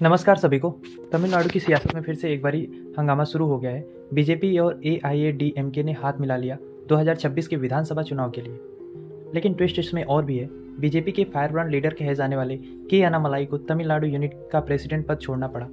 नमस्कार सभी को। तमिलनाडु की सियासत में फिर से एक बारी हंगामा शुरू हो गया है। बीजेपी और एआईएडीएमके ने हाथ मिला लिया 2026 के विधानसभा चुनाव के लिए। लेकिन ट्विस्ट इसमें और भी है। बीजेपी के फायरब्रांड लीडर कहे जाने वाले के अन्नामलाई को तमिलनाडु यूनिट का प्रेसिडेंट पद छोड़ना पड़ा।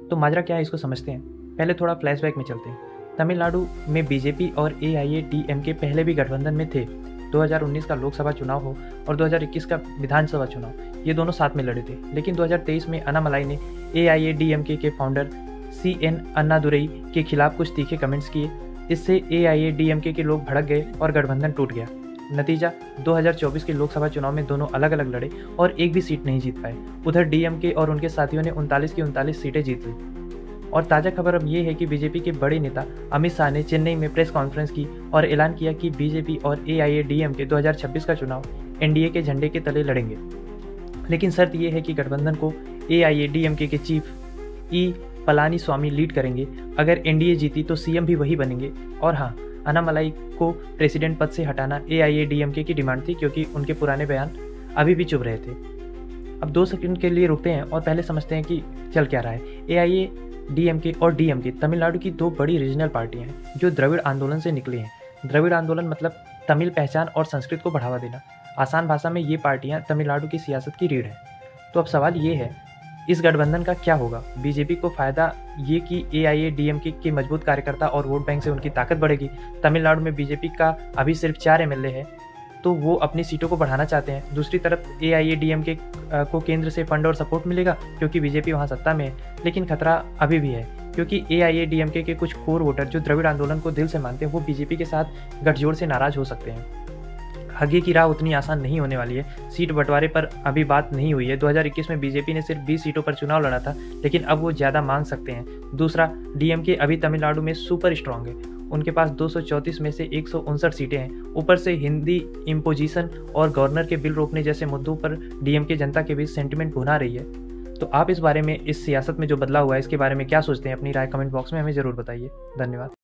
तो माजरा क्या है, इसको समझते हैं। पहले थोड़ा फ्लैशबैक में चलते हैं। तमिलनाडु में बीजेपी और एआईएडीएमके पहले भी गठबंधन में थे। 2019 का लोकसभा चुनाव हो और 2021 का विधानसभा चुनाव, ये दोनों साथ में लड़े थे। लेकिन 2023 में अन्नामलाई ने एआईएडीएमके के फाउंडर सीएन अन्नादुरई के खिलाफ कुछ तीखे कमेंट्स किए। इससे एआईएडीएमके के लोग भड़क गए और गठबंधन टूट गया। नतीजा 2024 के लोकसभा चुनाव में दोनों अलग अलग लड़े और एक भी सीट नहीं जीत पाए। उधर डीएमके और उनके साथियों ने 39 की 39 सीटें जीत ली। और ताज़ा खबर अब ये है कि बीजेपी के बड़े नेता अमित शाह ने चेन्नई में प्रेस कॉन्फ्रेंस की और ऐलान किया कि बीजेपी और एआईएडीएमके 2026 का चुनाव एनडीए के झंडे के तले लड़ेंगे। लेकिन शर्त यह है कि गठबंधन को एआईएडीएमके के चीफ ई पलानीस्वामी लीड करेंगे। अगर एनडीए जीती तो सीएम भी वही बनेंगे। और हाँ, अन्नामलाई को प्रेसिडेंट पद से हटाना एआईएडीएमके की डिमांड थी, क्योंकि उनके पुराने बयान अभी भी चुभ रहे थे। अब 2 सेकंड के लिए रुकते हैं और पहले समझते हैं कि चल क्या रहा है। एआईएडीएमके और डीएमके तमिलनाडु की 2 बड़ी रीजनल पार्टियां हैं जो द्रविड़ आंदोलन से निकली हैं। द्रविड़ आंदोलन मतलब तमिल पहचान और संस्कृत को बढ़ावा देना। आसान भाषा में ये पार्टियां तमिलनाडु की सियासत की रीढ़ हैं। तो अब सवाल ये है, इस गठबंधन का क्या होगा? बीजेपी को फायदा ये कि एआईएडीएमके के मजबूत कार्यकर्ता और वोट बैंक से उनकी ताकत बढ़ेगी। तमिलनाडु में बीजेपी का अभी सिर्फ 4 एमएलए है, तो वो अपनी सीटों को बढ़ाना चाहते हैं। दूसरी तरफ एआईएडीएमके को केंद्र से फंड और सपोर्ट मिलेगा, क्योंकि बीजेपी वहाँ सत्ता में है। लेकिन खतरा अभी भी है, क्योंकि एआईएडीएमके के कुछ कोर वोटर जो द्रविड़ आंदोलन को दिल से मानते हैं, वो बीजेपी के साथ गठजोड़ से नाराज हो सकते हैं। आगे की राह उतनी आसान नहीं होने वाली है। सीट बंटवारे पर अभी बात नहीं हुई है। 2021 में बीजेपी ने सिर्फ 20 सीटों पर चुनाव लड़ा था, लेकिन अब वो ज़्यादा मांग सकते हैं। दूसरा, डीएमके अभी तमिलनाडु में सुपर स्ट्रांग है। उनके पास 234 में से 159 सीटें हैं। ऊपर से हिंदी इम्पोजिशन और गवर्नर के बिल रोकने जैसे मुद्दों पर डीएमके जनता के बीच सेंटिमेंट भुना रही है। तो आप इस बारे में, इस सियासत में जो बदलाव हुआ है, इसके बारे में क्या सोचते हैं? अपनी राय कमेंट बॉक्स में हमें ज़रूर बताइए। धन्यवाद।